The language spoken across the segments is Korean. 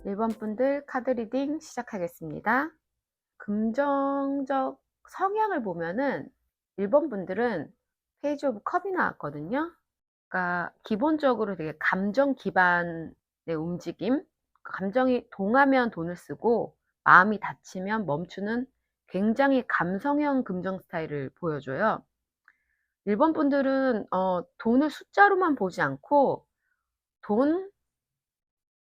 1번 분들 카드 리딩 시작하겠습니다. 긍정적 성향을 보면은 1번 분들은 페이지 오브 컵이 나왔거든요. 그러니까 기본적으로 되게 감정 기반의 움직임, 감정이 동하면 돈을 쓰고 마음이 다치면 멈추는 굉장히 감성형 금전 스타일을 보여줘요. 1번 분들은 돈을 숫자로만 보지 않고 돈,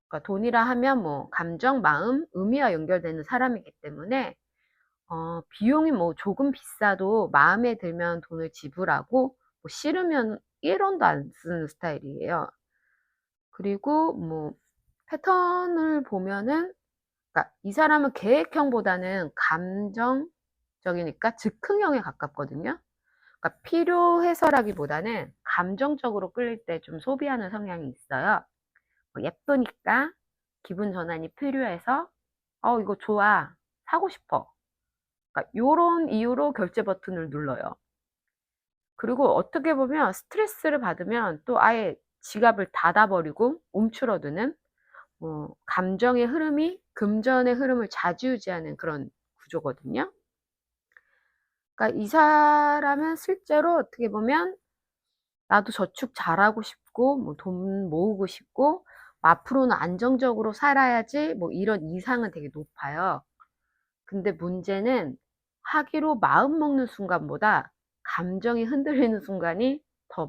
그러니까 돈이라 하면 뭐 감정, 마음, 의미와 연결되는 사람이기 때문에 비용이 뭐 조금 비싸도 마음에 들면 돈을 지불하고 뭐 싫으면 1원도 안 쓰는 스타일이에요. 그리고 뭐 패턴을 보면은, 그러니까 이 사람은 계획형보다는 감정적이니까 즉흥형에 가깝거든요. 그러니까 필요해서라기보다는 감정적으로 끌릴 때 좀 소비하는 성향이 있어요. 뭐 예쁘니까 기분 전환이 필요해서 이거 좋아, 사고 싶어. 그러니까 요런 이유로 결제 버튼을 눌러요. 그리고 어떻게 보면 스트레스를 받으면 또 아예 지갑을 닫아 버리고 움츠러드는, 감정의 흐름이 금전의 흐름을 좌지우지하는 그런 구조거든요. 그러니까 이 사람은 실제로 어떻게 보면 나도 저축 잘하고 싶고 뭐 돈 모으고 싶고 앞으로는 안정적으로 살아야지 뭐 이런 이상은 되게 높아요. 근데 문제는 하기로 마음 먹는 순간보다 감정이 흔들리는 순간이 더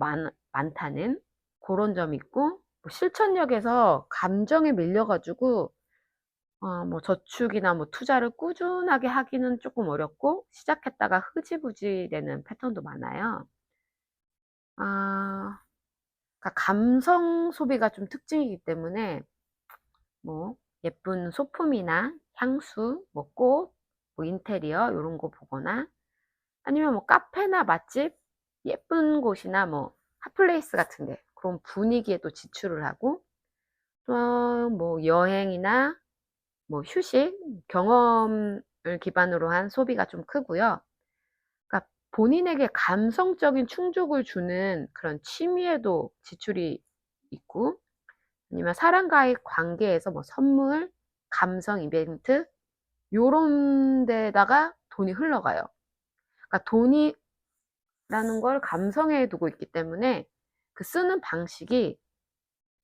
많다는 그런 점이 있고, 뭐 실천력에서 감정에 밀려 가지고 뭐 저축이나 뭐 투자를 꾸준하게 하기는 조금 어렵고 시작했다가 흐지부지 되는 패턴도 많아요. 아 그러니까 감성 소비가 좀 특징이기 때문에 뭐 예쁜 소품이나 향수, 뭐 꽃, 뭐 인테리어 요런 거 보거나, 아니면 뭐 카페나 맛집, 예쁜 곳이나 뭐 핫플레이스 같은 데 그런 분위기에 또 지출을 하고, 또 뭐 여행이나 뭐 휴식, 경험을 기반으로 한 소비가 좀 크고요. 그러니까 본인에게 감성적인 충족을 주는 그런 취미에도 지출이 있고, 아니면 사람과의 관계에서 뭐 선물, 감성 이벤트 요런 데다가 돈이 흘러가요. 그러니까 돈이라는 걸 감성에 두고 있기 때문에 그 쓰는 방식이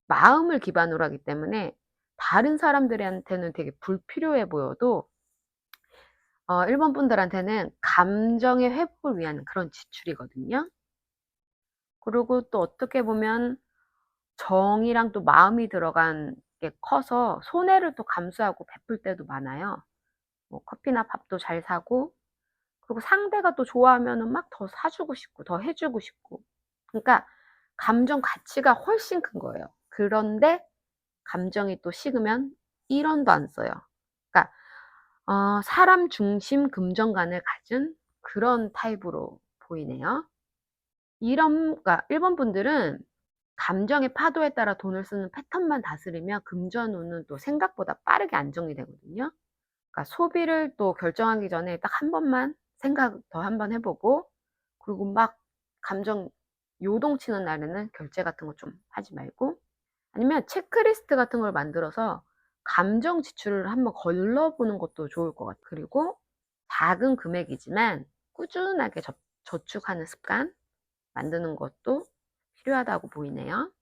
마음을 기반으로 하기 때문에 다른 사람들한테는 되게 불필요해 보여도 1번 분들한테는 감정의 회복을 위한 그런 지출이거든요. 그리고 또 어떻게 보면 정이랑 또 마음이 들어간 게 커서 손해를 또 감수하고 베풀 때도 많아요. 뭐 커피나 밥도 잘 사고, 그리고 상대가 또 좋아하면은 막 더 사주고 싶고 더 해 주고 싶고. 그러니까 감정 가치가 훨씬 큰 거예요. 그런데 감정이 또 식으면 1원도 안 써요. 그러니까 사람 중심 금전관을 가진 그런 타입으로 보이네요. 그러니까 1번 분들은 감정의 파도에 따라 돈을 쓰는 패턴만 다스리면 금전운은 또 생각보다 빠르게 안정이 되거든요. 그러니까 소비를 또 결정하기 전에 딱 한 번만 생각 더 한 번 해 보고, 그리고 막 감정 요동치는 날에는 결제 같은 거 좀 하지 말고, 아니면 체크리스트 같은 걸 만들어서 감정 지출을 한번 걸러 보는 것도 좋을 것 같아요. 그리고 작은 금액이지만 꾸준하게 저축하는 습관 만드는 것도 필요하다고 보이네요.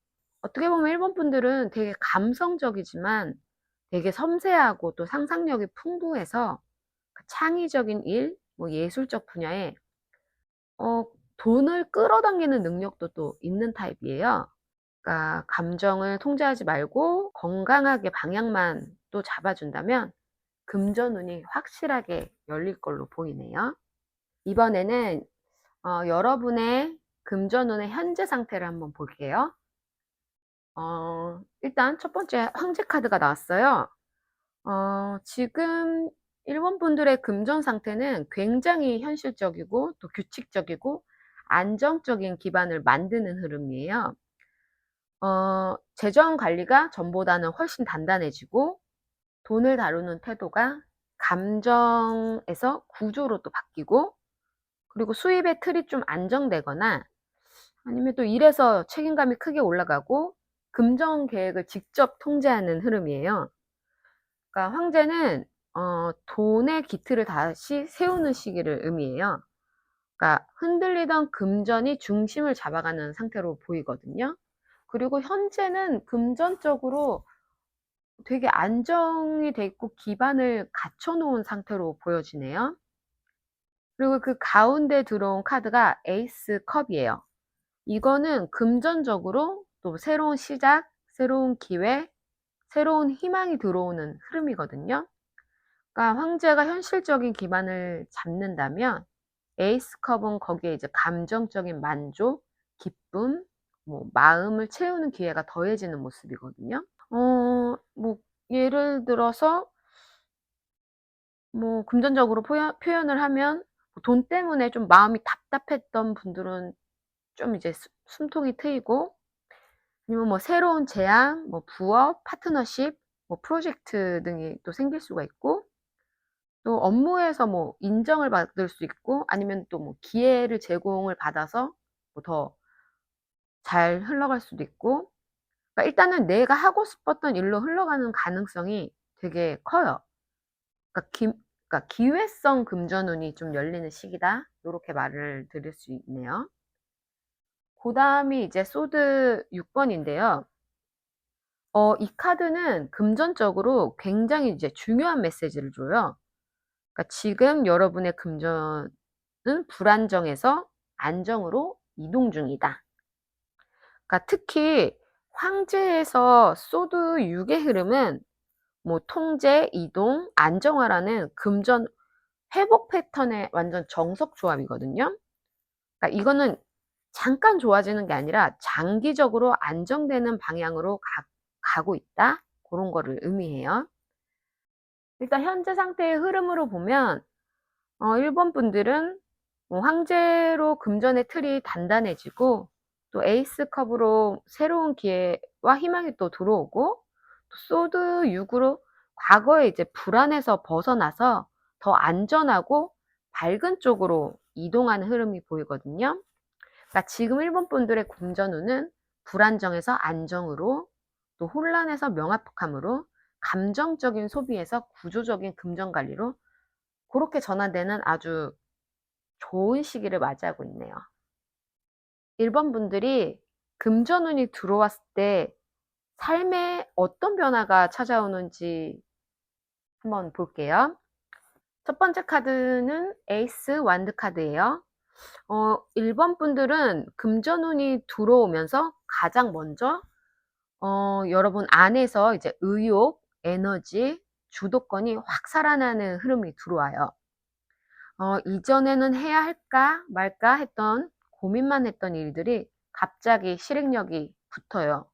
어떻게 보면 1번 분들은 되게 감성적이지만 되게 섬세하고 또 상상력이 풍부해서 그 창의적인 일, 뭐 예술적 분야에 어 돈을 끌어당기는 능력도 또 있는 타입이에요. 그러니까 감정을 통제하지 말고 건강하게 방향만 또 잡아준다면 금전운이 확실하게 열릴 걸로 보이네요. 이번에는 여러분의 금전운의 현재 상태를 한번 볼게요. 일단 첫 번째 황제 카드가 나왔어요. 지금 1번 분들의 금전 상태는 굉장히 현실적이고 또 규칙적이고 안정적인 기반을 만드는 흐름이에요. 재정 관리가 전보다는 훨씬 단단해지고 돈을 다루는 태도가 감정에서 구조로 또 바뀌고, 그리고 수입의 틀이 좀 안정되거나 아니면 또 일에서 책임감이 크게 올라가고 금전 계획을 직접 통제하는 흐름이에요. 그러니까 황제는 돈의 기틀을 다시 세우는 시기를 의미해요. 그러니까 흔들리던 금전이 중심을 잡아가는 상태로 보이거든요. 그리고 현재는 금전적으로 되게 안정이 돼 있고 기반을 갖춰 놓은 상태로 보여지네요. 그리고 그 가운데 들어온 카드가 에이스 컵이에요. 이거는 금전적으로 또 새로운 시작, 새로운 기회, 새로운 희망이 들어오는 흐름이거든요. 그러니까 황제가 현실적인 기반을 잡는다면 에이스 컵은 거기에 이제 감정적인 만족, 기쁨, 뭐 마음을 채우는 기회가 더해지는 모습이거든요. 뭐 예를 들어서 뭐 금전적으로 표현을 하면 돈 때문에 좀 마음이 답답했던 분들은 좀 이제 숨통이 트이고, 아니면 뭐 새로운 제안, 뭐 부업, 파트너십, 뭐 프로젝트 등이 또 생길 수가 있고, 또 업무에서 뭐 인정을 받을 수 있고, 아니면 또 뭐 기회를 제공을 받아서 뭐 더 잘 흘러갈 수도 있고, 그러니까 일단은 내가 하고 싶었던 일로 흘러가는 가능성이 되게 커요. 그러니까 그러니까 기회성 금전운이 좀 열리는 시기다, 요렇게 말을 드릴 수 있네요. 그다음이 이제 소드 6번인데요. 이 카드는 금전적으로 굉장히 이제 중요한 메시지를 줘요. 그러니까 지금 여러분의 금전은 불안정에서 안정으로 이동 중이다. 그러니까 특히 황제에서 소드 6의 흐름은 뭐 통제, 이동, 안정화라는 금전 회복 패턴의 완전 정석 조합이거든요. 그러니까 이거는 잠깐 좋아지는 게 아니라 장기적으로 안정되는 방향으로 가고 있다, 그런 거를 의미해요. 일단 현재 상태의 흐름으로 보면 1번 분들은 뭐 황제로 금전의 틀이 단단해지고, 또 에이스 컵으로 새로운 기회와 희망이 또 들어오고, 또 소드 6으로 과거에 이제 불안에서 벗어나서 더 안전하고 밝은 쪽으로 이동하는 흐름이 보이거든요. 그러니까 지금 1번 분들의 금전운은 불안정에서 안정으로, 또 혼란에서 명확함으로, 감정적인 소비에서 구조적인 금전 관리로, 그렇게 전환되는 아주 좋은 시기를 맞이하고 있네요. 1번 분들이 금전운이 들어왔을 때 삶에 어떤 변화가 찾아오는지 한번 볼게요. 첫 번째 카드는 에이스 완드 카드예요. 1번 분들은 금전운이 들어오면서 가장 먼저 여러분 안에서 이제 의욕, 에너지, 주도권이 확 살아나는 흐름이 들어와요. 이전에는 해야 할까 말까 했던, 고민만 했던 일들이 갑자기 실행력이 붙어요.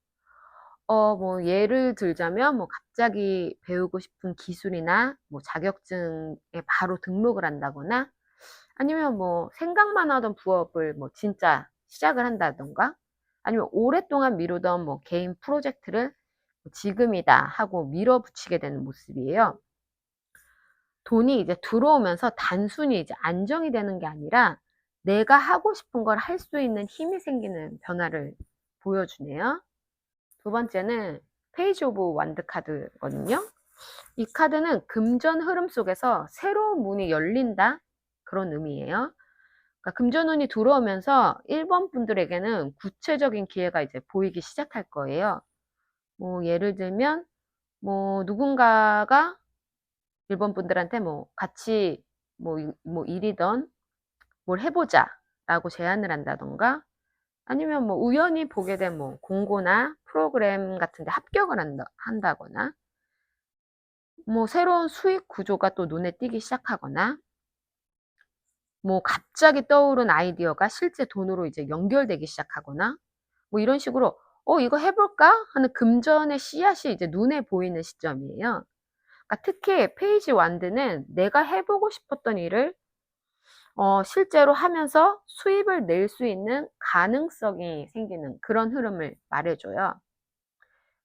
뭐 예를 들자면 뭐 갑자기 배우고 싶은 기술이나 뭐 자격증에 바로 등록을 한다거나, 아니면 뭐 생각만 하던 부업을 뭐 진짜 시작을 한다던가, 아니면 오랫동안 미루던 뭐 개인 프로젝트를 지금이다 하고 밀어붙이게 되는 모습이에요. 돈이 이제 들어오면서 단순히 이제 안정이 되는 게 아니라 내가 하고 싶은 걸 할 수 있는 힘이 생기는 변화를 보여주네요. 두 번째는 페이지 오브 완드 카드거든요. 이 카드는 금전 흐름 속에서 새로운 문이 열린다, 그런 의미예요. 그러니까 금전운이 들어오면서 1번 분들에게는 구체적인 기회가 이제 보이기 시작할 거예요. 뭐 예를 들면 뭐 누군가가 1번 분들한테 뭐 같이 뭐 일이던 뭘 해보자 라고 제안을 한다던가, 아니면 뭐 우연히 보게 된 뭐 공고나 프로그램 같은 데 합격을 한다거나, 뭐 새로운 수익 구조가 또 눈에 띄기 시작하거나, 뭐 갑자기 떠오른 아이디어가 실제 돈으로 이제 연결되기 시작하거나, 뭐 이런 식으로 이거 해볼까 하는 금전의 씨앗이 이제 눈에 보이는 시점이에요. 그러니까 특히 페이지 완드는 내가 해보고 싶었던 일을 실제로 하면서 수입을 낼 수 있는 가능성이 생기는 그런 흐름을 말해줘요.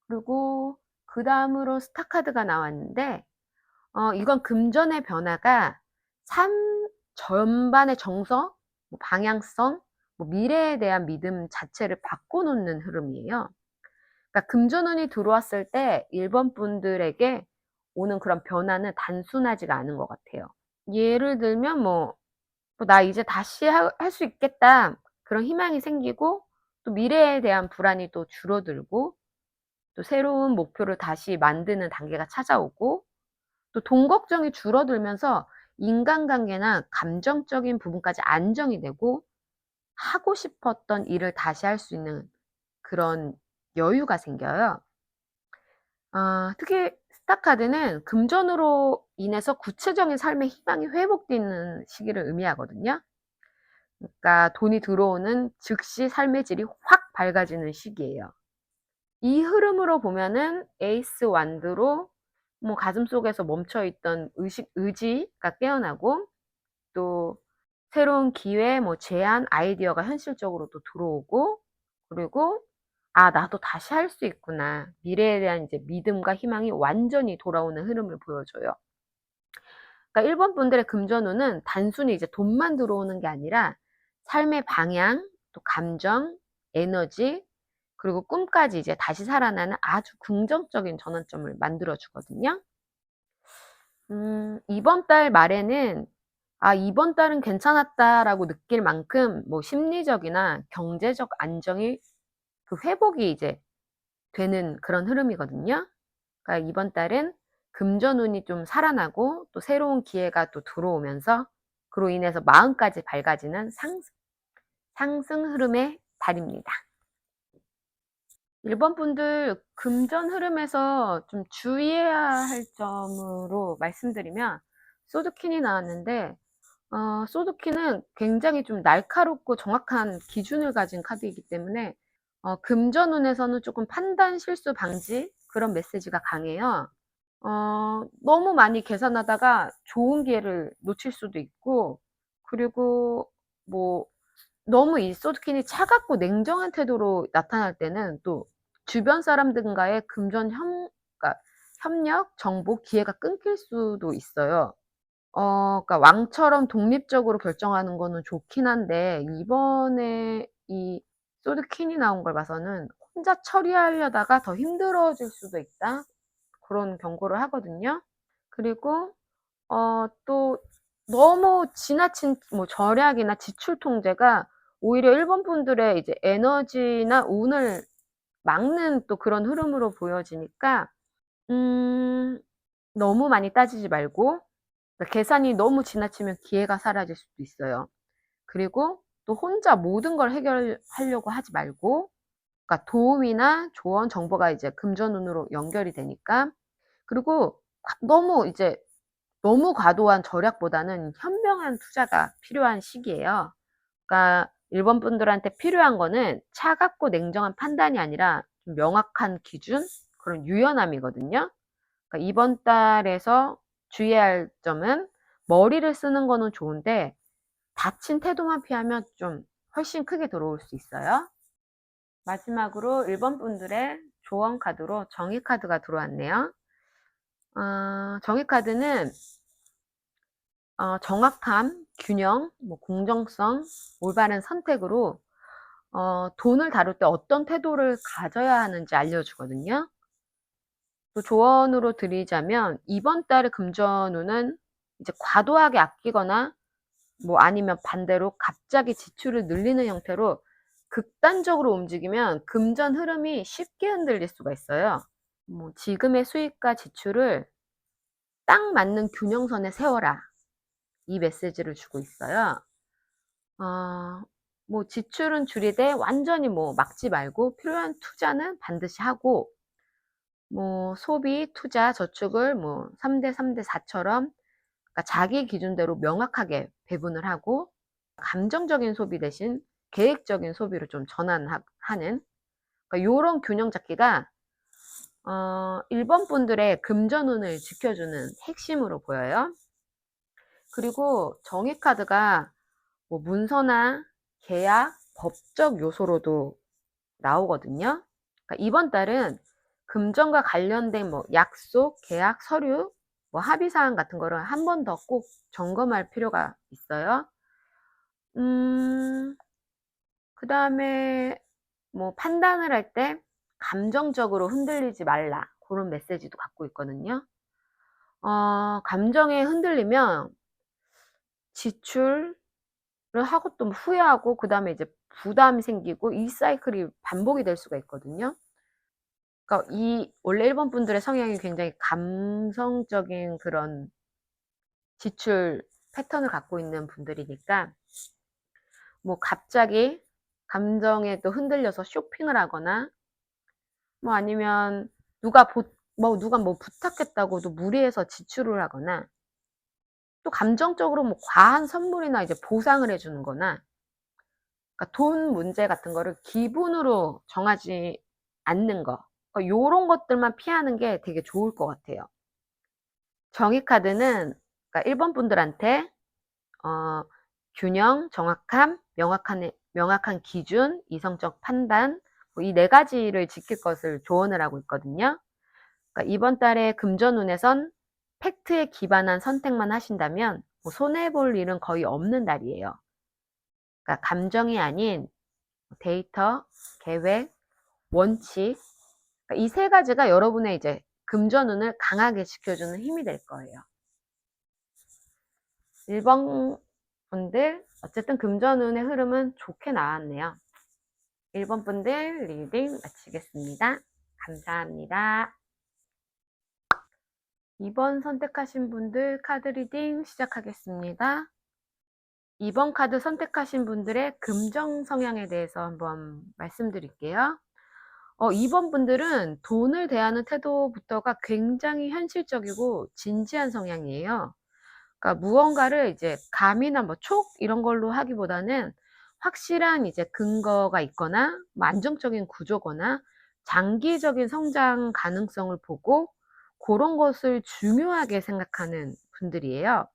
그리고 그 다음으로 스타카드가 나왔는데, 이건 금전의 변화가 삶 전반의 정서, 뭐 방향성, 뭐 미래에 대한 믿음 자체를 바꿔놓는 흐름이에요. 그러니까 금전운이 들어왔을 때 1번 분들에게 오는 그런 변화는 단순하지가 않은 것 같아요. 예를 들면 뭐 '나 이제 다시 할 수 있겠다.' 그런 희망이 생기고, 또 미래에 대한 불안이 또 줄어들고, 또 새로운 목표를 다시 만드는 단계가 찾아오고, 또 돈 걱정이 줄어들면서 인간관계나 감정적인 부분까지 안정이 되고, 하고 싶었던 일을 다시 할 수 있는 그런 여유가 생겨요. 특히 스타 카드는 금전으로 인해서 구체적인 삶의 희망이 회복되는 시기를 의미하거든요. 그러니까 돈이 들어오는 즉시 삶의 질이 확 밝아지는 시기예요. 이 흐름으로 보면은 에이스 완드로 뭐 가슴속에서 멈춰 있던 의지가 깨어나고, 또 새로운 기회, 뭐 제안, 아이디어가 현실적으로 또 들어오고, 그리고 '아 나도 다시 할 수 있구나.' 미래에 대한 이제 믿음과 희망이 완전히 돌아오는 흐름을 보여줘요. 그러니까 1번 분들의 금전운은 단순히 이제 돈만 들어오는 게 아니라 삶의 방향, 또 감정, 에너지, 그리고 꿈까지 이제 다시 살아나는 아주 긍정적인 전환점을 만들어 주거든요. 이번 달 말에는 '아 이번 달은 괜찮았다.'라고 느낄 만큼 뭐 심리적이나 경제적 안정이, 그 회복이 이제 되는 그런 흐름이거든요. 그러니까 이번 달은 금전운이 좀 살아나고, 또 새로운 기회가 또 들어오면서 그로 인해서 마음까지 밝아지는 상승 흐름의 달입니다. 1번 분들 금전 흐름에서 좀 주의해야 할 점으로 말씀드리면, 소드퀸이 나왔는데, 소드퀸은 굉장히 좀 날카롭고 정확한 기준을 가진 카드이기 때문에 금전운에서는 조금 판단 실수 방지, 그런 메시지가 강해요. 너무 많이 계산하다가 좋은 기회를 놓칠 수도 있고, 그리고 뭐 너무 이 소드킨이 차갑고 냉정한 태도로 나타날 때는 또 주변 사람들과의 그러니까 협력, 정보, 기회가 끊길 수도 있어요. 그러니까 왕처럼 독립적으로 결정하는 거는 좋긴 한데, 이번에 이 소드퀸이 나온 걸 봐서는 '혼자 처리하려다가 더 힘들어질 수도 있다.' 그런 경고를 하거든요. 그리고 또 너무 지나친 뭐 절약이나 지출 통제가 오히려 1번 분들의 이제 에너지나 운을 막는 또 그런 흐름으로 보여지니까, 음 너무 많이 따지지 말고, 그러니까 계산이 너무 지나치면 기회가 사라질 수도 있어요. 그리고 또 혼자 모든 걸 해결하려고 하지 말고, 그러니까 도움이나 조언, 정보가 이제 금전운으로 연결이 되니까. 그리고 너무 과도한 절약보다는 현명한 투자가 필요한 시기예요. 그러니까 1번 분들한테 필요한 거는 차갑고 냉정한 판단이 아니라 좀 명확한 기준, 그런 유연함이거든요. 그러니까 이번 달에서 주의해야 할 점은, 머리를 쓰는 거는 좋은데 다친 태도만 피하면 좀 훨씬 크게 들어올 수 있어요. 마지막으로 1번 분들의 조언 카드로 정의 카드가 들어왔네요. 정의 카드는 정확함, 균형, 뭐 공정성, 올바른 선택으로 돈을 다룰 때 어떤 태도를 가져야 하는지 알려주거든요. 또 조언으로 드리자면, 이번 달의 금전운은 이제 과도하게 아끼거나, 뭐 아니면 반대로 갑자기 지출을 늘리는 형태로 극단적으로 움직이면 금전 흐름이 쉽게 흔들릴 수가 있어요. 뭐 "지금의 수입과 지출을 딱 맞는 균형선에 세워라." 이 메시지를 주고 있어요. 어 뭐 지출은 줄이되 완전히 뭐 막지 말고, 필요한 투자는 반드시 하고, 뭐 소비, 투자, 저축을 뭐 3대 3대 4처럼, 그러니까 자기 기준대로 명확하게 배분을 하고, 감정적인 소비 대신 계획적인 소비로 좀 하는, 그러니까 요런 균형 잡기가 1번 분들의 금전운을 지켜주는 핵심으로 보여요. 그리고 정의 카드가 뭐 문서나 계약, 법적 요소로도 나오거든요. 그러니까 이번 달은 금전과 관련된 뭐 약속, 계약, 서류, 뭐 합의 사항 같은 거를 한 번 더 꼭 점검할 필요가 있어요. 음 그다음에 뭐 판단을 할 때 감정적으로 흔들리지 말라, 고런 메시지도 갖고 있거든요. 감정에 흔들리면 지출을 하고 또 후회하고 그다음에 이제 부담이 생기고 이 사이클이 반복이 될 수가 있거든요. 그러니까 이 원래 1번 분들의 성향이 굉장히 감성적인 그런 지출 패턴을 갖고 있는 분들이니까 뭐 갑자기 감정에 또 흔들려서 쇼핑을 하거나 뭐 아니면 누가 뭐 부탁했다고도 무리해서 지출을 하거나 또 감정적으로 뭐 과한 선물이나 이제 보상을 해 주는 거나 그러니까 돈 문제 같은 거를 기분으로 정하지 않는 거. 그러니까 요런 것들만 피하는 게 되게 좋을 것 같아요. 정의 카드는 그러니까 1번 분들한테 어 균형, 정확함, 명확한 기준, 이성적 판단 뭐 이 4 가지를 지킬 것을 조언을 하고 있거든요. 그러니까 이번 달에 금전운에선 팩트에 기반한 선택만 하신다면 뭐 손해 볼 일은 거의 없는 달이에요. 그러니까 감정이 아닌 데이터, 계획, 원칙 그러니까 이 3 가지가 여러분의 이제 금전운을 강하게 지켜주는 힘이 될 거예요. 1번 분들 어쨌든 금전운의 흐름은 좋게 나왔네요. 1번 분들 리딩 마치겠습니다. 감사합니다. 2번 선택하신 분들 카드 리딩 시작하겠습니다. 2번 카드 선택하신 분들의 금전 성향에 대해서 한번 말씀드릴게요. 2번 분들은 돈을 대하는 태도부터가 굉장히 현실적이고 진지한 성향이에요. 그러니까 무언가를 이제 감이나 뭐 촉 이런 걸로 하기보다는 확실한 이제 근거가 있거나 뭐 안정적인 구조거나 장기적인 성장 가능성을 보고 고런 것을 중요하게 생각하는 분들이에요.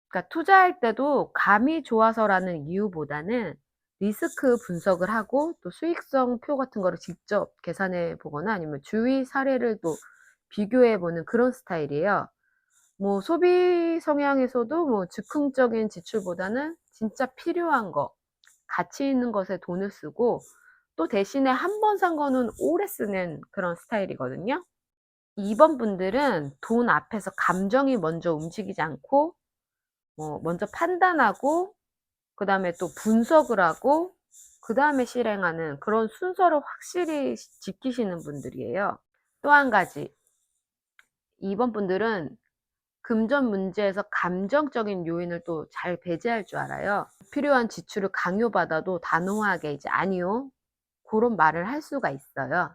그러니까 투자할 때도 감이 좋아서라는 이유보다는 리스크 분석을 하고 또 수익성 표 같은 거를 직접 계산해 보거나 아니면 주위 사례를 또 비교해 보는 그런 스타일이에요. 뭐 소비 성향에서도 뭐 즉흥적인 지출보다는 진짜 필요한 거, 가치 있는 것에 돈을 쓰고 또 대신에 한 번 산 거는 오래 쓰는 그런 스타일이거든요. 2번 분들은 돈 앞에서 감정이 먼저 움직이지 않고 먼저 판단하고 그다음에 또 분석을 하고 그다음에 실행하는 그런 순서를 확실히 지키시는 분들이에요. 또 한 가지 2번 분들은 금전 문제에서 감정적인 요인을 또 잘 배제할 줄 알아요. 필요한 지출을 강요받아도 단호하게 이제 "아니요." 고런 말을 할 수가 있어요.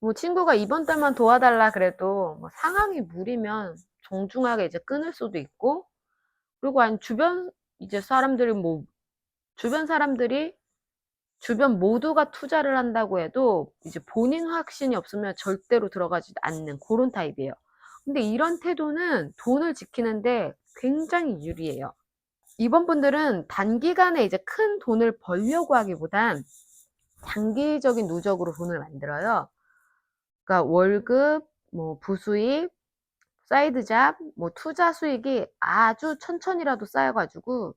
뭐 친구가 "이번 달만 도와달라." 그래도 뭐 상황이 무리면 정중하게 이제 끊을 수도 있고 그리고 아니면 주변 사람들이 주변 모두가 투자를 한다고 해도 이제 본인 확신이 없으면 절대로 들어가지 않는 고런 타입이에요. 근데 이런 태도는 돈을 지키는데 굉장히 유리해요. 이번 분들은 단기간에 이제 큰 돈을 벌려고 하기보단 장기적인 누적으로 돈을 만들어요. 그러니까 월급, 뭐 부수입, 사이드 잡, 뭐 투자 수익이 아주 천천히라도 쌓여 가지고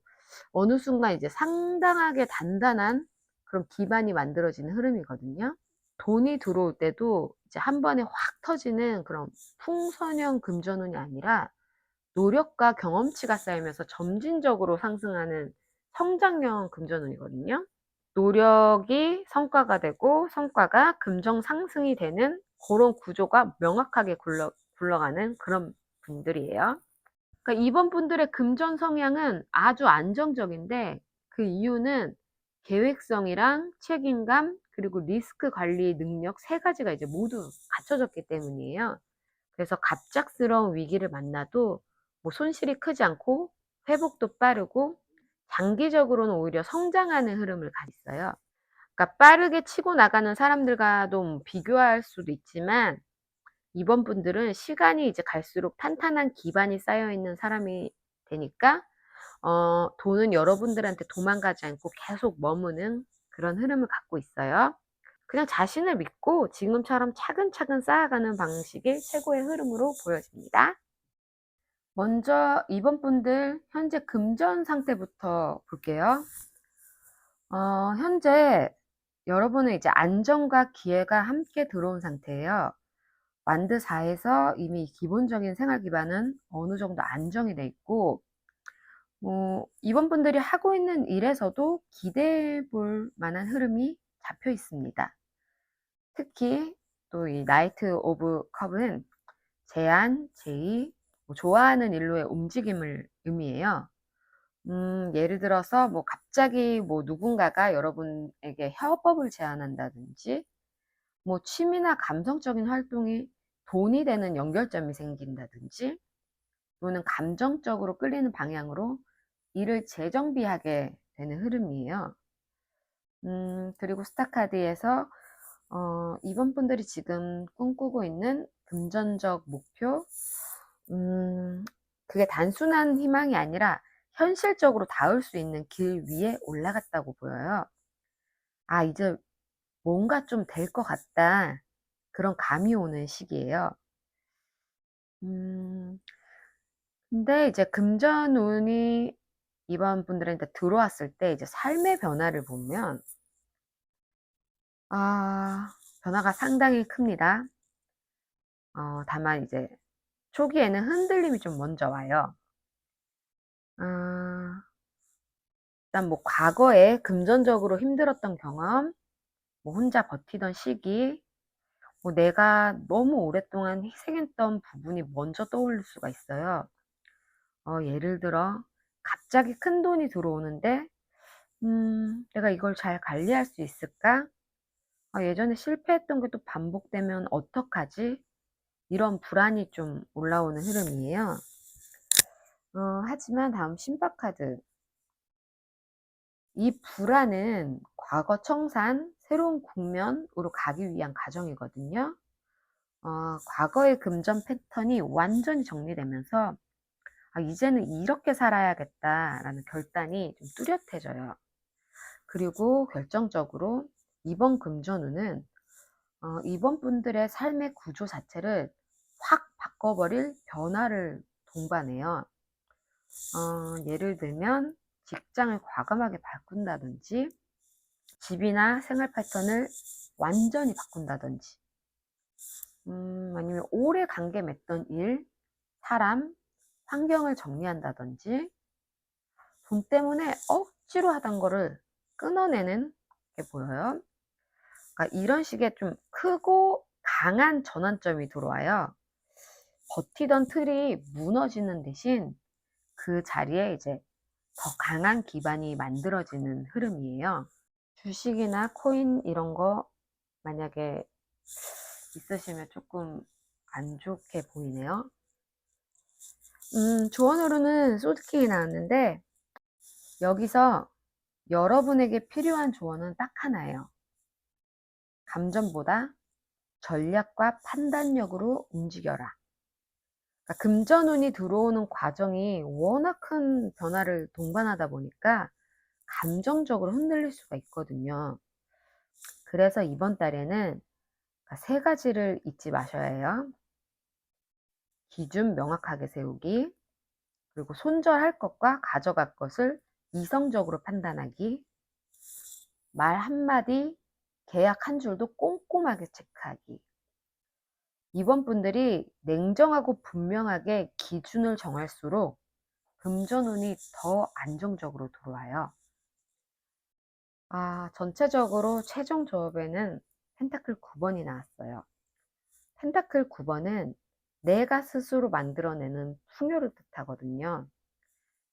어느 순간 이제 상당하게 단단한 그런 기반이 만들어지는 흐름이거든요. 돈이 들어올 때도 이제 한 번에 확 터지는 그런 풍선형 금전운이 아니라 노력과 경험치가 쌓이면서 점진적으로 상승하는 성장형 금전운이거든요. 노력이 성과가 되고 성과가 금전 상승이 되는 그런 구조가 명확하게 굴러가는 그런 분들이에요. 그러니까 이번 분들의 금전 성향은 아주 안정적인데 그 이유는 계획성이랑 책임감 그리고 리스크 관리 능력 3 가지가 이제 모두 갖춰졌기 때문이에요. 그래서 갑작스러운 위기를 만나도 뭐 손실이 크지 않고 회복도 빠르고 장기적으로는 오히려 성장하는 흐름을 가졌어요. 그러니까 빠르게 치고 나가는 사람들과도 비교할 수도 있지만 이번 분들은 시간이 이제 갈수록 탄탄한 기반이 쌓여 있는 사람이 되니까 돈은 여러분들한테 도망가지 않고 계속 머무는 그런 흐름을 갖고 있어요. 그냥 자신을 믿고 지금처럼 차근차근 쌓아가는 방식이 최고의 흐름으로 보여집니다. 먼저 이번 분들 현재 금전 상태부터 볼게요. 현재 여러분은 이제 안정과 기회가 함께 들어온 상태예요. 만드 4에서 이미 기본적인 생활 기반은 어느 정도 안정이 돼 있고, 이번 분들이 하고 있는 일에서도 기대해 볼 만한 흐름이 잡혀 있습니다. 특히 또 이 나이트 오브 컵은 제안, 제의, 좋아하는 일로의 움직임을 의미해요. 예를 들어서 갑자기 누군가가 여러분에게 협업을 제안한다든지, 취미나 감성적인 활동이 돈이 되는 연결점이 생긴다든지, 또는 감정적으로 끌리는 방향으로 일을 재정비하게 되는 흐름이에요. 그리고 스타카드에서 이번 분들이 지금 꿈꾸고 있는 금전적 목표, 그게 단순한 희망이 아니라 현실적으로 닿을 수 있는 길 위에 올라갔다고 보여요. 아, 이제 뭔가 좀 될 것 같다. 그런 감이 오는 시기예요. 음, 근데 이제 금전운이 이번 분들한테 들어왔을 때 이제 삶의 변화를 보면, 변화가 상당히 큽니다. 다만 이제 초기에는 흔들림이 좀 먼저 와요. 아, 일단 과거에 금전적으로 힘들었던 경험, 혼자 버티던 시기, 내가 너무 오랫동안 희생했던 부분이 먼저 떠오를 수가 있어요. 예를 들어 갑자기 큰 돈이 들어오는데 내가 이걸 잘 관리할 수 있을까? 예전에 실패했던 게 또 반복되면 어떡하지? 이런 불안이 좀 올라오는 흐름이에요. 하지만 다음 신박카드. 이 불안은 과거 청산, 새로운 국면으로 가기 위한 과정이거든요. 과거의 금전 패턴이 완전히 정리되면서 이제는 이렇게 살아야겠다라는 결단이 좀 뚜렷해져요. 그리고 결정적으로 이번 금전운은 이번 분들의 삶의 구조 자체를 확 바꿔버릴 변화를 동반해요. 예를 들면 직장을 과감하게 바꾼다든지, 집이나 생활 패턴을 완전히 바꾼다든지, 아니면 오래 관계 맺던 일, 사람, 환경을 정리한다든지, 돈 때문에 억지로 하던 거를 끊어내는 게 보여요. 그러니까 이런 식의 좀 크고 강한 전환점이 들어와요. 버티던 틀이 무너지는 대신 그 자리에 이제 더 강한 기반이 만들어지는 흐름이에요. 주식이나 코인 이런 거 만약에 있으시면 조금 안 좋게 보이네요. 조언으로는 소드킹이 나왔는데, 여기서 여러분에게 필요한 조언은 딱 하나예요. 감정보다 전략과 판단력으로 움직여라. 그러니까 금전운이 들어오는 과정이 워낙 큰 변화를 동반하다 보니까 감정적으로 흔들릴 수가 있거든요. 그래서 이번 달에는 세 가지를 잊지 마셔야 해요. 기준 명확하게 세우기, 그리고 손절할 것과 가져갈 것을 이성적으로 판단하기, 말 한마디, 계약 한 줄도 꼼꼼하게 체크하기. 이번 분들이 냉정하고 분명하게 기준을 정할수록 금전운이 더 안정적으로 들어와요. 전체적으로 최종 조합에는 펜타클 9번이 나왔어요. 펜타클 9번은 내가 스스로 만들어내는 풍요를 뜻하거든요.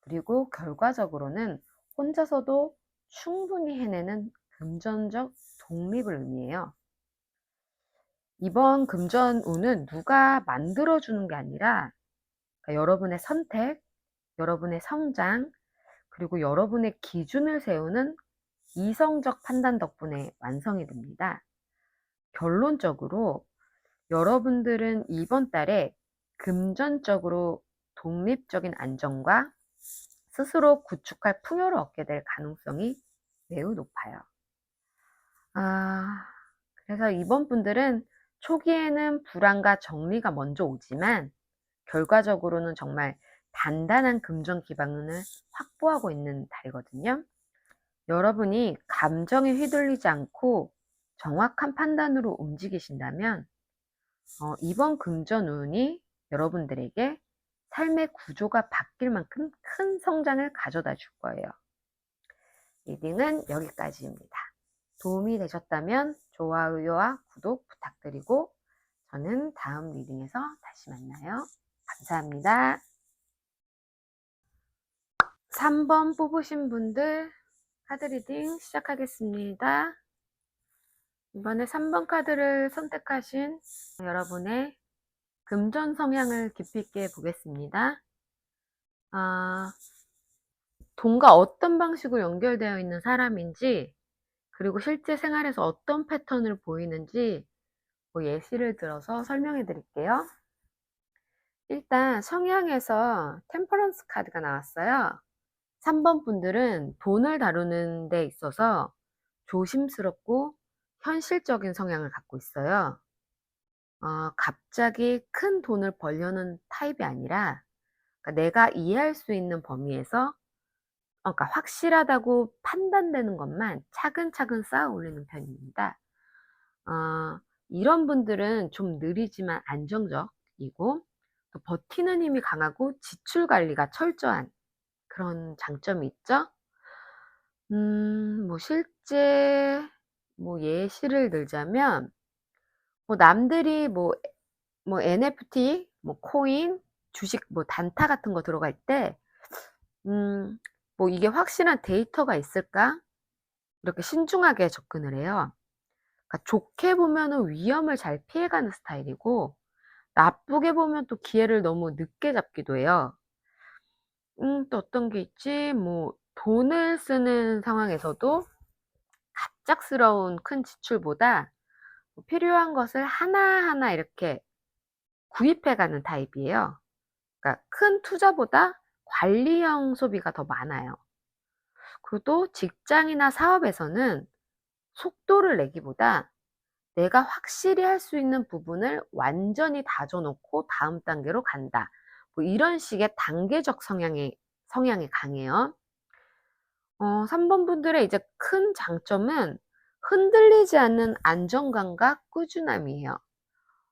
그리고 결과적으로는 혼자서도 충분히 해내는 금전적 독립을 의미해요. 이번 금전운은 누가 만들어주는 게 아니라 여러분의 선택, 여러분의 성장, 그리고 여러분의 기준을 세우는 이성적 판단 덕분에 완성이 됩니다. 결론적으로 여러분들은 이번 달에 금전적으로 독립적인 안정과 스스로 구축할 풍요를 얻게 될 가능성이 매우 높아요. 그래서 이번 분들은 초기에는 불안과 정리가 먼저 오지만 결과적으로는 정말 단단한 금전 기반을 확보하고 있는 달이거든요. 여러분이 감정에 휘둘리지 않고 정확한 판단으로 움직이신다면 이번 금전운이 여러분들에게 삶의 구조가 바뀔 만큼 큰 성장을 가져다 줄 거예요. 리딩은 여기까지입니다. 도움이 되셨다면 좋아요와 구독 부탁드리고 저는 다음 리딩에서 다시 만나요. 감사합니다. 3번 뽑으신 분들 카드 리딩 시작하겠습니다. 이번에 3번 카드를 선택하신 여러분의 금전 성향을 깊이 있게 보겠습니다. 돈과 어떤 방식으로 연결되어 있는 사람인지, 그리고 실제 생활에서 어떤 패턴을 보이는지 예시를 들어서 설명해 드릴게요. 일단 성향에서 템퍼런스 카드가 나왔어요. 3번 분들은 돈을 다루는 데 있어서 조심스럽고 현실적인 성향을 갖고 있어요. 갑자기 큰 돈을 벌려는 타입이 아니라, 그러니까 내가 이해할 수 있는 범위에서 그러니까 확실하다고 판단되는 것만 차근차근 쌓아 올리는 편입니다. 이런 분들은 좀 느리지만 안정적이고 또 버티는 힘이 강하고 지출 관리가 철저한 그런 장점이 있죠. 실제 예시를 들자면 남들이 NFT, 코인, 주식 단타 같은 거 들어갈 때 이게 확실한 데이터가 있을까? 이렇게 신중하게 접근을 해요. 그러니까 좋게 보면은 위험을 잘 피해가는 스타일이고 나쁘게 보면 또 기회를 너무 늦게 잡기도 해요. 또 어떤 게 있지? 돈을 쓰는 상황에서도 갑작스러운 큰 지출보다 필요한 것을 하나하나 이렇게 구입해 가는 타입이에요. 그러니까 큰 투자보다 관리형 소비가 더 많아요. 그리고 또 직장이나 사업에서는 속도를 내기보다 내가 확실히 할 수 있는 부분을 완전히 다져 놓고 다음 단계로 간다. 이런 식의 단계적 성향이 강해요. 3번 분들의 이제 큰 장점은 흔들리지 않는 안정감과 꾸준함이에요.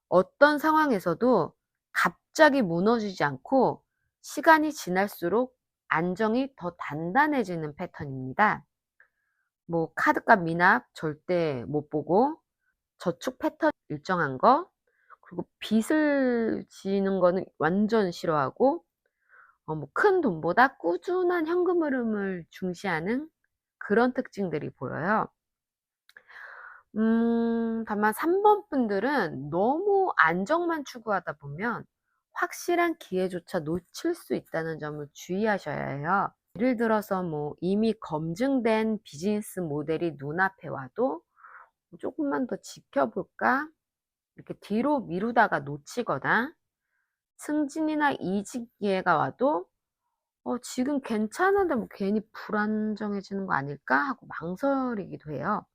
어떤 상황에서도 갑자기 무너지지 않고 시간이 지날수록 안정이 더 단단해지는 패턴입니다. 카드값 미납 절대 못 보고 저축 패턴 일정한 거, 그리고 빚을 지는 거는 완전 싫어하고 큰 돈보다 꾸준한 현금 흐름을 중시하는 그런 특징들이 보여요. 다만 3번 분들은 너무 안정만 추구하다 보면 확실한 기회조차 놓칠 수 있다는 점을 주의하셔야 해요. 예를 들어서 이미 검증된 비즈니스 모델이 눈앞에 와도 조금만 더 지켜볼까? 이렇게 뒤로 미루다가 놓치거나 승진이나 이직 기회가 와도 지금 괜찮은데 괜히 불안정해지는 거 아닐까 하고 망설이기도 해요.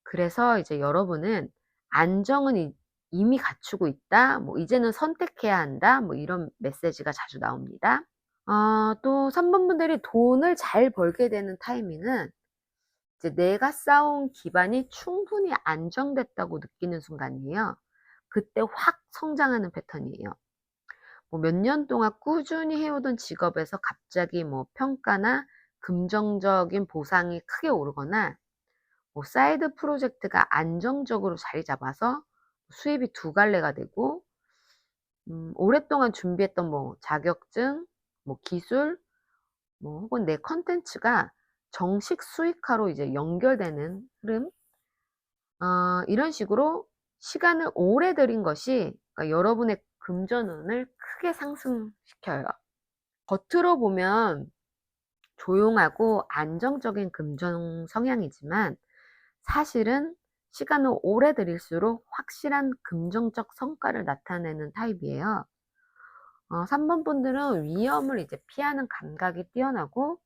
그래서 이제 여러분은 안정은 이미 갖추고 있다. 이제는 선택해야 한다. 이런 메시지가 자주 나옵니다. 또 3번 분들이 돈을 잘 벌게 되는 타이밍은 이제 내가 쌓아온 기반이 충분히 안정됐다고 느끼는 순간이에요. 그때 확 성장하는 패턴이에요. 몇 년 동안 꾸준히 해오던 직업에서 갑자기 평가나 금전적인 보상이 크게 오르거나 사이드 프로젝트가 안정적으로 자리 잡아서 수입이 두 갈래가 되고 오랫동안 준비했던 자격증, 기술, 혹은 내 컨텐츠가 정식 수익화로 이제 연결되는 흐름, 이런 식으로 시간을 오래 들인 것이 그러니까 여러분의 금전운을 크게 상승시켜요. 겉으로 보면 조용하고 안정적인 금전 성향이지만 사실은 시간을 오래 들일수록 확실한 긍정적 성과를 나타내는 타입이에요. 3번 분들은 위험을 이제 피하는 감각이 뛰어나고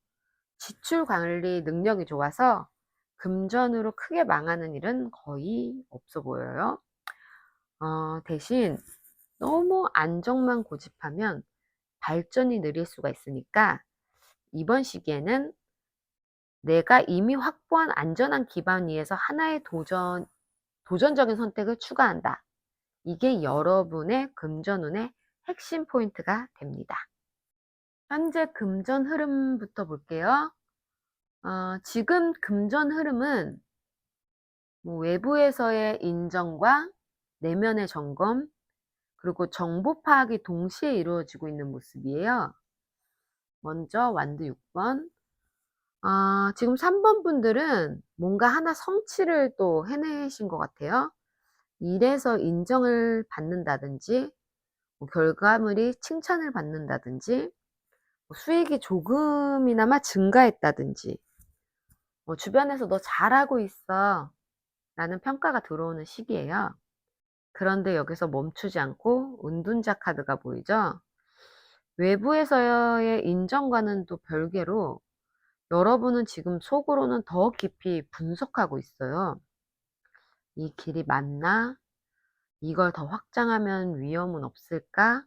지출 관리 능력이 좋아서 금전으로 크게 망하는 일은 거의 없어 보여요. 대신 너무 안정만 고집하면 발전이 느릴 수가 있으니까 이번 시기에는 내가 이미 확보한 안전한 기반 위에서 하나의 도전적인 선택을 추가한다. 이게 여러분의 금전운의 핵심 포인트가 됩니다. 현재 금전 흐름부터 볼게요. 지금 금전 흐름은 뭐 외부에서의 인정과 내면의 점검, 그리고 정보 파악이 동시에 이루어지고 있는 모습이에요. 먼저 완드 6번. 지금 3번 분들은 뭔가 하나 성취를 또 해내신 것 같아요. 일에서 인정을 받는다든지, 뭐 결과물이 칭찬을 받는다든지, 뭐 수익이 조금이나마 증가했다든지, 뭐 주변에서 너 잘하고 있어 라는 평가가 들어오는 시기예요. 그런데 여기서 멈추지 않고 은둔자 카드가 보이죠? 외부에서의 인정과는 또 별개로 여러분은 지금 속으로는 더 깊이 분석하고 있어요. 이 길이 맞나? 이걸 더 확장하면 위험은 없을까?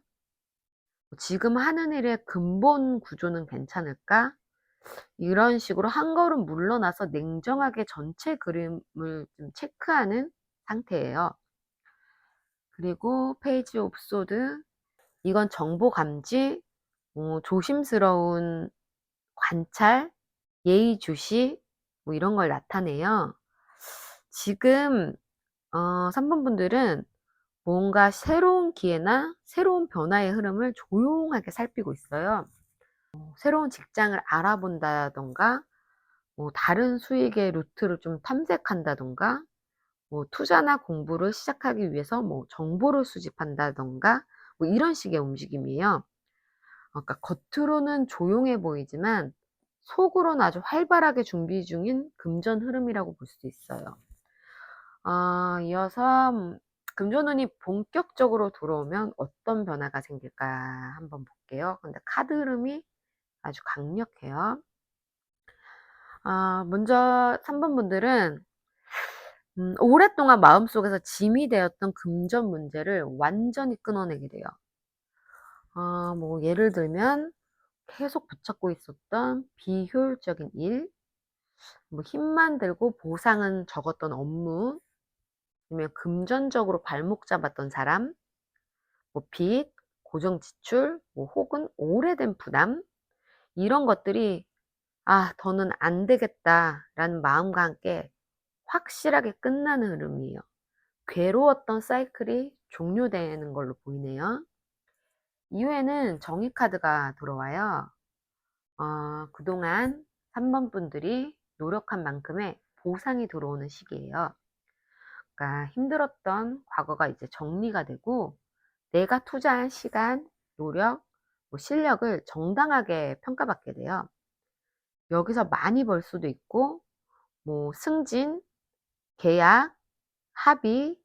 지금 하는 일의 근본 구조는 괜찮을까? 이런 식으로 한 걸음 물러나서 냉정하게 전체 그림을 좀 체크하는 상태예요. 그리고 페이지 오브 소드, 이건 정보 감지, 조심스러운 관찰, 예의주시, 뭐 이런 걸 나타내요. 지금 3번 분들은 뭔가 새로운 기회나 새로운 변화의 흐름을 조용하게 살피고 있어요. 새로운 직장을 알아본다던가, 뭐 다른 수익의 루트를 좀 탐색한다던가, 뭐 투자나 공부를 시작하기 위해서 뭐 정보를 수집한다던가, 뭐 이런 식의 움직임이에요. 그러니까 겉으로는 조용해 보이지만 속으로는 아주 활발하게 준비 중인 금전 흐름이라고 볼 수 있어요. 이어서 금전운이 본격적으로 들어오면 어떤 변화가 생길까 한번 볼게요. 근데 카드 흐름이 아주 강력해요. 먼저 3번 분들은 오랫동안 마음속에서 짐이 되었던 금전 문제를 완전히 끊어내게 돼요. 뭐 예를 들면 계속 붙잡고 있었던 비효율적인 일, 뭐 힘만 들고 보상은 적었던 업무, 아니면 금전적으로 발목 잡았던 사람, 뭐 빚, 고정 지출, 뭐 혹은 오래된 부담, 이런 것들이 더는 안 되겠다라는 마음과 함께 확실하게 끝나는 흐름이에요. 괴로웠던 사이클이 종료되는 걸로 보이네요. 이후에는 정의 카드가 들어와요. 그동안 3번 분들이 노력한 만큼의 보상이 들어오는 시기예요. 그러니까 힘들었던 과거가 이제 정리가 되고 내가 투자한 시간, 노력, 뭐 실력을 정당하게 평가받게 돼요. 여기서 많이 벌 수도 있고, 뭐 승진, 계약, 합의,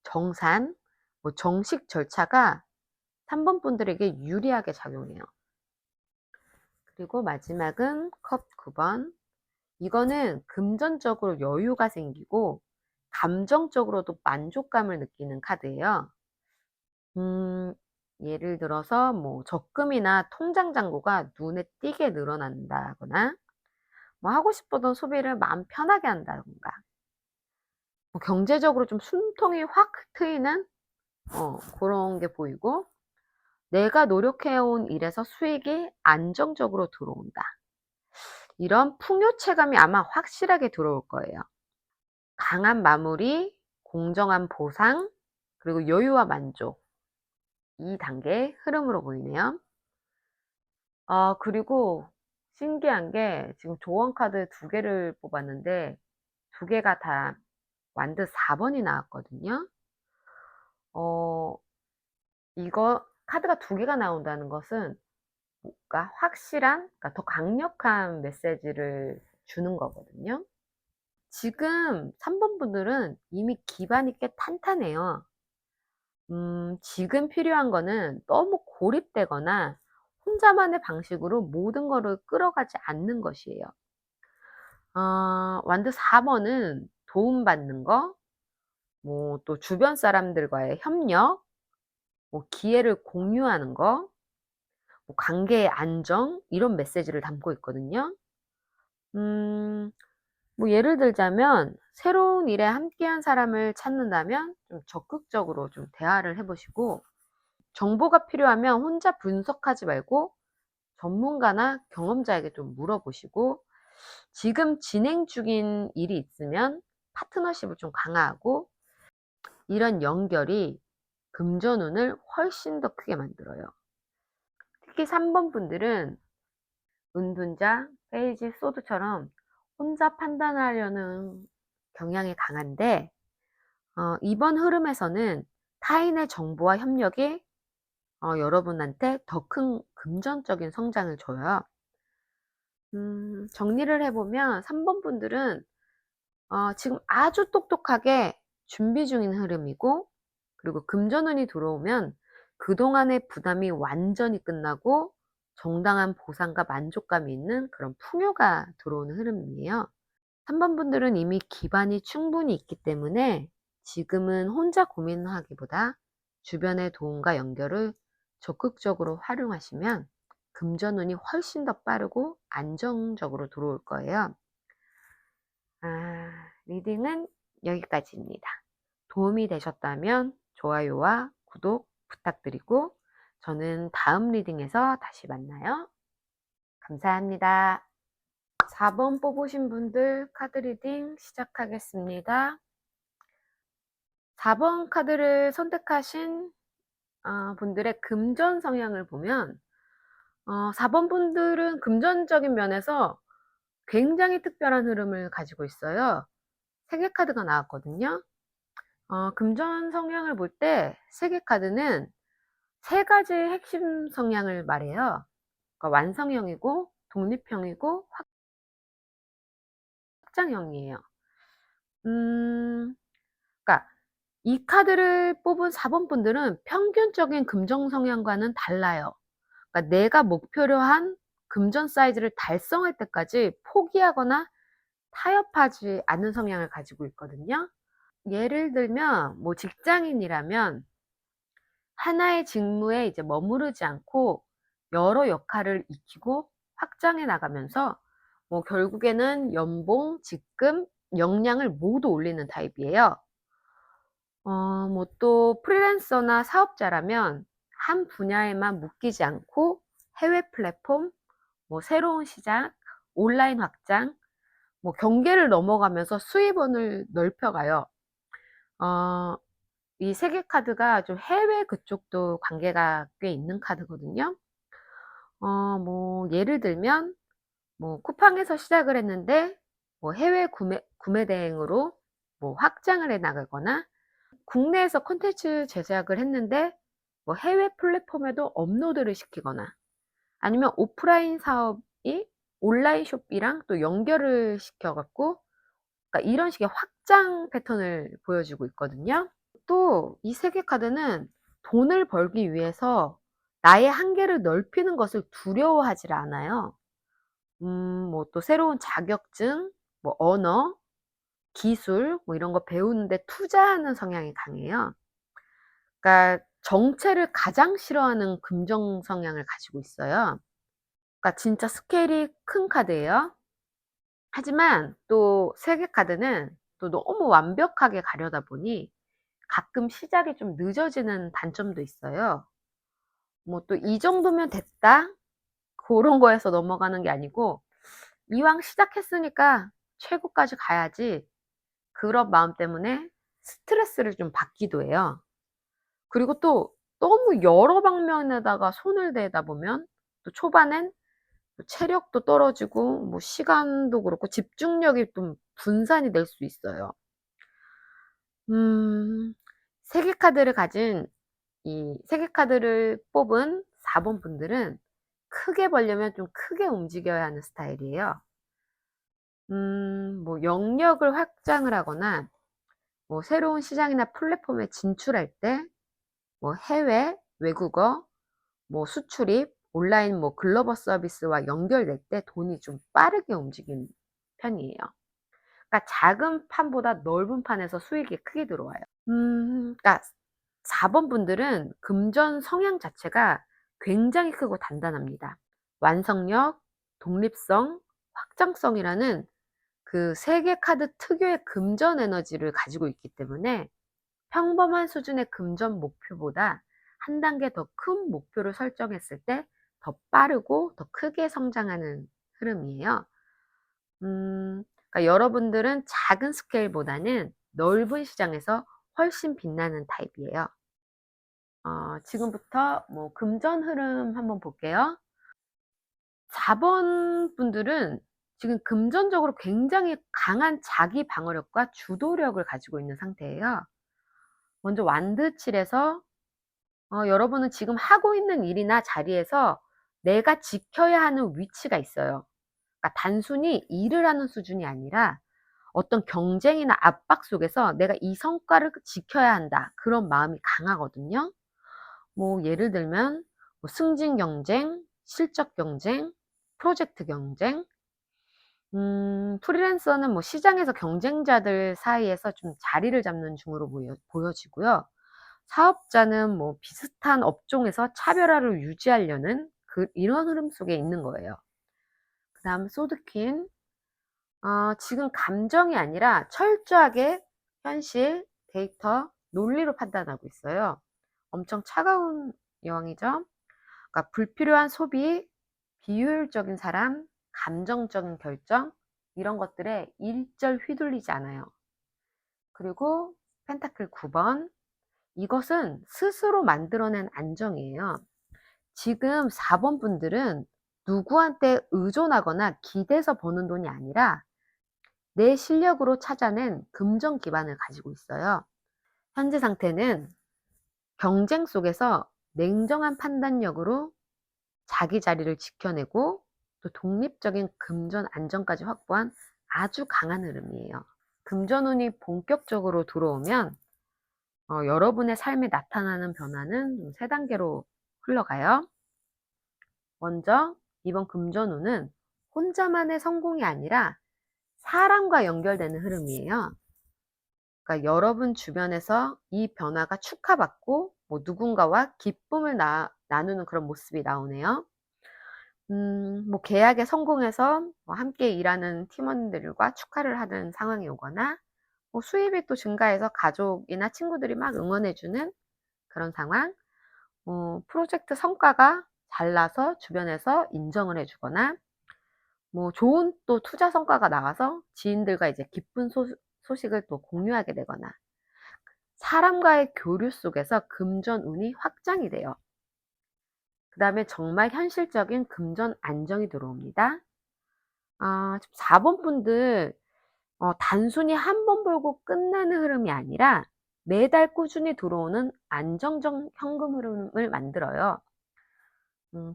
정산, 뭐 정식 절차가 3번 분들에게 유리하게 작용해요. 그리고 마지막은 컵 9번. 이거는 금전적으로 여유가 생기고 감정적으로도 만족감을 느끼는 카드예요. 예를 들어서 뭐 적금이나 통장 잔고가 눈에 띄게 늘어난다거나, 뭐 하고 싶었던 소비를 마음 편하게 한다던가, 뭐 경제적으로 좀 숨통이 확 트이는 그런 게 보이고, 내가 노력해온 일에서 수익이 안정적으로 들어온다. 이런 풍요체감이 아마 확실하게 들어올 거예요. 강한 마무리, 공정한 보상, 그리고 여유와 만족, 이 단계의 흐름으로 보이네요. 그리고 신기한 게 지금 조언 카드 2개를 뽑았는데 2개가 다 완드 4번이 나왔거든요. 이거 카드가 2개가 나온다는 것은 뭔가 확실한, 그러니까 더 강력한 메시지를 주는 거거든요. 지금 3번 분들은 이미 기반이 꽤 탄탄해요. 지금 필요한 거는 너무 고립되거나 혼자만의 방식으로 모든 거를 끌어가지 않는 것이에요. 완드 4번은 도움받는 거, 뭐 또 주변 사람들과의 협력, 뭐 기회를 공유하는 거, 뭐 관계의 안정, 이런 메시지를 담고 있거든요. 음, 뭐 예를 들자면 새로운 일에 함께한 사람을 찾는다면 좀 적극적으로 좀 대화를 해 보시고, 정보가 필요하면 혼자 분석하지 말고 전문가나 경험자에게 좀 물어보시고, 지금 진행 중인 일이 있으면 파트너십을 좀 강화하고, 이런 연결이 금전운을 훨씬 더 크게 만들어요. 특히 3번 분들은 은둔자, 페이지, 소드처럼 혼자 판단하려는 경향이 강한데, 이번 흐름에서는 타인의 정보와 협력이 여러분한테 더 큰 금전적인 성장을 줘요. 정리를 해보면 3번 분들은 지금 아주 똑똑하게 준비 중인 흐름이고, 그리고 금전운이 들어오면 그동안의 부담이 완전히 끝나고 정당한 보상과 만족감이 있는 그런 풍요가 들어오는 흐름이에요. 3번 분들은 이미 기반이 충분히 있기 때문에 지금은 혼자 고민하기보다 주변의 도움과 연결을 적극적으로 활용하시면 금전운이 훨씬 더 빠르고 안정적으로 들어올 거예요. 리딩은 여기까지입니다. 도움이 되셨다면 좋아요와 구독 부탁드리고, 저는 다음 리딩에서 다시 만나요. 감사합니다. 4번 뽑으신 분들 카드 리딩 시작하겠습니다. 4번 카드를 선택하신 분들의 금전 성향을 보면, 4번 분들은 금전적인 면에서 굉장히 특별한 흐름을 가지고 있어요. 3개 카드가 나왔거든요. 금전 성향을 볼 때 3개 카드는 3가지의 핵심 성향을 말해요. 그러니까 완성형이고 독립형이고 확장형이에요. 그러니까 이 카드를 뽑은 4번 분들은 평균적인 금전 성향과는 달라요. 그러니까 내가 목표로 한 금전 사이즈를 달성할 때까지 포기하거나 타협하지 않는 성향을 가지고 있거든요. 예를 들면 뭐 직장인이라면 하나의 직무에 이제 머무르지 않고 여러 역할을 익히고 확장해 나가면서 뭐 결국에는 연봉, 직급, 역량을 모두 올리는 타입이에요. 뭐 또 프리랜서나 사업자라면 한 분야에만 묶이지 않고 해외 플랫폼, 뭐 새로운 시작, 온라인 확장, 뭐 경계를 넘어가면서 수입원을 넓혀가요. 이 3개 카드가 좀 해외 그쪽도 관계가 꽤 있는 카드거든요. 뭐 예를 들면 뭐 쿠팡에서 시작을 했는데 뭐 해외 구매 대행으로 뭐 확장을 해 나가거나, 국내에서 콘텐츠 제작을 했는데 뭐 해외 플랫폼에도 업로드를 시키거나, 아니면 오프라인 사업이 온라인 쇼핑이랑 또 연결을 시켜 갖고, 그러니까 이런 식의 확장 패턴을 보여주고 있거든요. 또 이 3개 카드는 돈을 벌기 위해서 나의 한계를 넓히는 것을 두려워하질 않아요. 뭐 또 새로운 자격증, 뭐 언어, 기술 뭐 이런 거 배우는데 투자하는 성향이 강해요. 그러니까 정체를 가장 싫어하는 긍정 성향을 가지고 있어요. 그러니까 진짜 스케일이 큰 카드예요. 하지만 또 3개 카드는 또 너무 완벽하게 가려다 보니 가끔 시작이 좀 늦어지는 단점도 있어요. 뭐 또 '이 정도면 됐다.' 고런 거에서 넘어가는 게 아니고 '이왕 시작했으니까 최고까지 가야지.' 그런 마음 때문에 스트레스를 좀 받기도 해요. 그리고 또 너무 여러 방면에다가 손을 대다 보면 또 초반엔 또 체력도 떨어지고 뭐 시간도 그렇고 집중력이 좀 분산이 될 수 있어요. 음 3개 카드를 가진 이 3개 카드를 뽑은 4번 분들은 크게 벌려면 좀 크게 움직여야 하는 스타일이에요. 뭐 영역을 확장을 하거나 뭐 새로운 시장이나 플랫폼에 진출할 때 뭐 해외, 외국어, 뭐 수출입, 온라인 뭐 글로벌 서비스와 연결될 때 돈이 좀 빠르게 움직이는 편이에요. 그러니까 작은 판보다 넓은 판에서 수익이 크게 들어와요. 그러니까 4번 분들은 금전 성향 자체가 굉장히 크고 단단합니다. 완성력, 독립성, 확장성이라는 그 세 개 카드 특유의 금전 에너지를 가지고 있기 때문에 평범한 수준의 금전 목표보다 한 단계 더 큰 목표를 설정했을 때 더 빠르고 더 크게 성장하는 흐름이에요. 그러니까 여러분들은 작은 스케일보다는 넓은 시장에서 훨씬 빛나는 타입이에요. 지금부터 뭐 금전 흐름 한번 볼게요. 4번 분들은 지금 금전적으로 굉장히 강한 자기 방어력과 주도력을 가지고 있는 상태예요. 먼저 완드칠에서 여러분은 지금 하고 있는 일이나 자리에서 내가 지켜야 하는 위치가 있어요. 그러니까 단순히 일을 하는 수준이 아니라 어떤 경쟁이나 압박 속에서 '내가 이 성과를 지켜야 한다.' 그런 마음이 강하거든요. 뭐 예를 들면 뭐 승진 경쟁, 실적 경쟁, 프로젝트 경쟁. 프리랜서는 뭐 시장에서 경쟁자들 사이에서 좀 자리를 잡는 중으로 보여지고요. 사업자는 뭐 비슷한 업종에서 차별화를 유지하려는 이런 흐름 속에 있는 거예요. 그다음 소드킨. 지금 감정이 아니라 철저하게 현실, 데이터, 논리로 판단하고 있어요. 엄청 차가운 여왕이죠. 그러니까 불필요한 소비, 비효율적인 사람, 감정적인 결정 이런 것들에 일절 휘둘리지 않아요. 그리고 펜타클 9번. 이것은 스스로 만들어낸 안정이에요. 지금 4번 분들은 누구한테 의존하거나 기대서 버는 돈이 아니라 내 실력으로 찾아낸 금전 기반을 가지고 있어요. 현재 상태는 경쟁 속에서 냉정한 판단력으로 자기 자리를 지켜내고 또 독립적인 금전 안정까지 확보한 아주 강한 흐름이에요. 금전운이 본격적으로 들어오면 여러분의 삶에 나타나는 변화는 세 단계로 흘러가요. 먼저 이번 금전운은 혼자만의 성공이 아니라 사람과 연결되는 흐름이에요. 그러니까 여러분 주변에서 이 변화가 축하받고 뭐 누군가와 기쁨을 나누는 그런 모습이 나오네요. 뭐 계약에 성공해서 뭐 함께 일하는 팀원들과 축하를 하는 상황이 오거나 뭐 수입이 또 증가해서 가족이나 친구들이 막 응원해 주는 그런 상황. 프로젝트 성과가 잘 나서 주변에서 인정을 해 주거나 뭐 좋은 또 투자 성과가 나와서 지인들과 이제 기쁜 소식을 또 공유하게 되거나 사람과의 교류 속에서 금전운이 확장이 돼요. 그다음에 정말 현실적인 금전 안정이 들어옵니다. 지금 4번 분들 단순히 한 번 벌고 끝나는 흐름이 아니라 매달 꾸준히 들어오는 안정적 현금 흐름을 만들어요.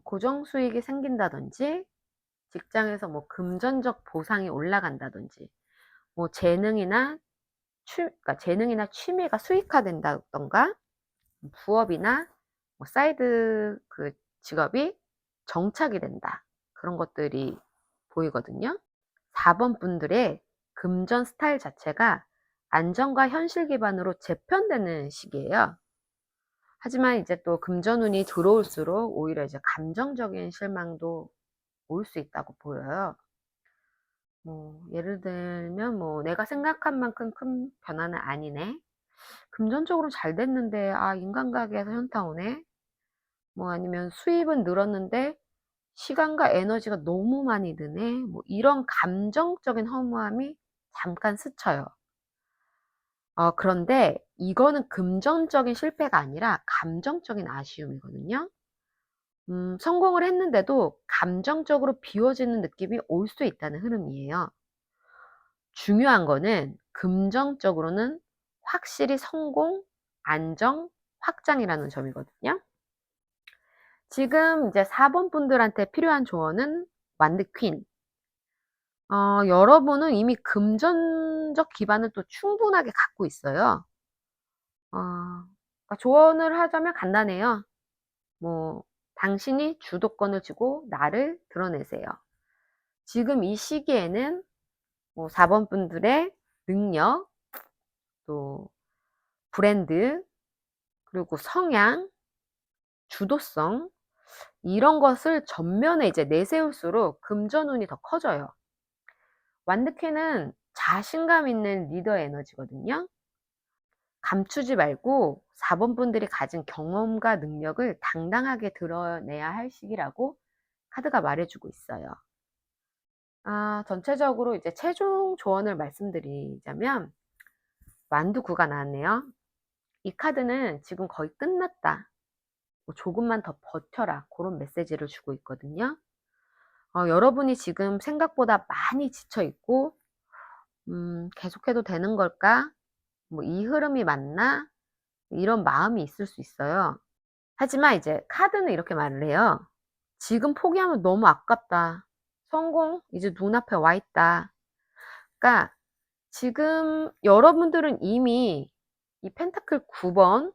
고정 수익이 생긴다든지 직장에서 뭐 금전적 보상이 올라간다든지 뭐 그러니까 재능이나 취미가 수익화된다던가 부업이나 뭐 사이드 그 직업이 정착이 된다. 그런 것들이 보이거든요. 4번 분들의 금전 스타일 자체가 안정과 현실 기반으로 재편되는 시기예요. 하지만 이제 또 금전운이 들어올수록 오히려 이제 감정적인 실망도 올 수 있다고 보여요. 뭐 예를 들면 뭐 '내가 생각한 만큼 큰 변화는 아니네. 금전적으로 잘 됐는데 인간관계에서 현타 오네.' 뭐 아니면 '수입은 늘었는데 시간과 에너지가 너무 많이 드네.' 뭐 이런 감정적인 허무함이 잠깐 스쳐요. 그런데 이거는 금전적인 실패가 아니라 감정적인 아쉬움이거든요. 성공을 했는데도 감정적으로 비워지는 느낌이 올 수 있다는 흐름이에요. 중요한 거는 금전적으로는 확실히 성공, 안정, 확장이라는 점이거든요. 지금 이제 4번 분들한테 필요한 조언은 완드 퀸. 여러분은 이미 금전적 기반을 또 충분하게 갖고 있어요. 그러니까 조언을 하자면 간단해요. 뭐 당신이 주도권을 쥐고 나를 드러내세요. 지금 이 시기에는 뭐 4번 분들의 능력, 또 브랜드, 그리고 성향, 주도성 이런 것을 전면에 이제 내세울수록 금전운이 더 커져요. 완득회는 자신감 있는 리더의 에너지거든요. 감추지 말고 4번 분들이 가진 경험과 능력을 당당하게 드러내야 할 시기라고 카드가 말해주고 있어요. 전체적으로 이제 최종 조언을 말씀드리자면 완두구가 나왔네요. 이 카드는 지금 거의 끝났다. 뭐 조금만 더 버텨라. 그런 메시지를 주고 있거든요. 여러분이 지금 생각보다 많이 지쳐 있고, 계속해도 되는 걸까? 뭐 이 흐름이 맞나? 이런 마음이 있을 수 있어요. 하지만 이제 카드는 이렇게 말을 해요. 지금 포기하면 너무 아깝다. 성공 이제 눈앞에 와 있다. 그러니까 지금 여러분들은 이미 이 펜타클 9번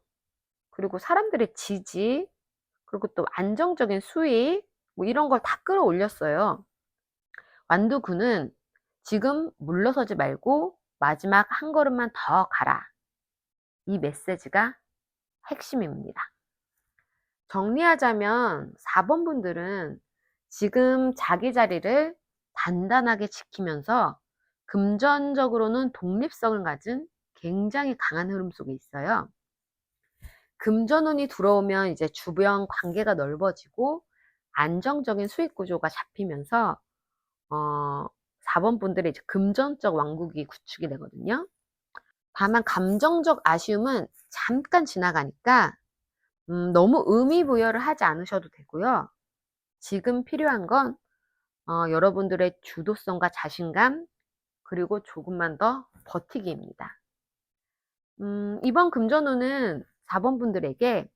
그리고 사람들의 지지 그리고 또 안정적인 수익 뭐 이런 걸 다 끌어올렸어요. 완두군은 지금 물러서지 말고 마지막 한 걸음만 더 가라. 이 메시지가 핵심입니다. 정리하자면 4번 분들은 지금 자기 자리를 단단하게 지키면서 금전적으로는 독립성을 가진 굉장히 강한 흐름 속에 있어요. 금전운이 들어오면 이제 주변 관계가 넓어지고 안정적인 수익 구조가 잡히면서 4번 분들의 이제 금전적 왕국이 구축이 되거든요. 다만 감정적 아쉬움은 잠깐 지나가니까 너무 의미 부여를 하지 않으셔도 되고요. 지금 필요한 건 여러분들의 주도성과 자신감 그리고 조금만 더 버티기입니다. 이번 금전운은 4번 분들에게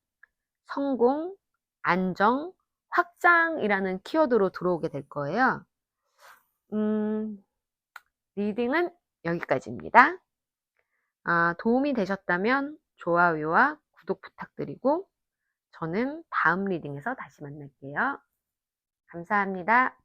성공, 안정, 확장이라는 키워드로 들어오게 될 거예요. 리딩은 여기까지입니다. 도움이 되셨다면 좋아요와 구독 부탁드리고 저는 다음 리딩에서 다시 만날게요. 감사합니다.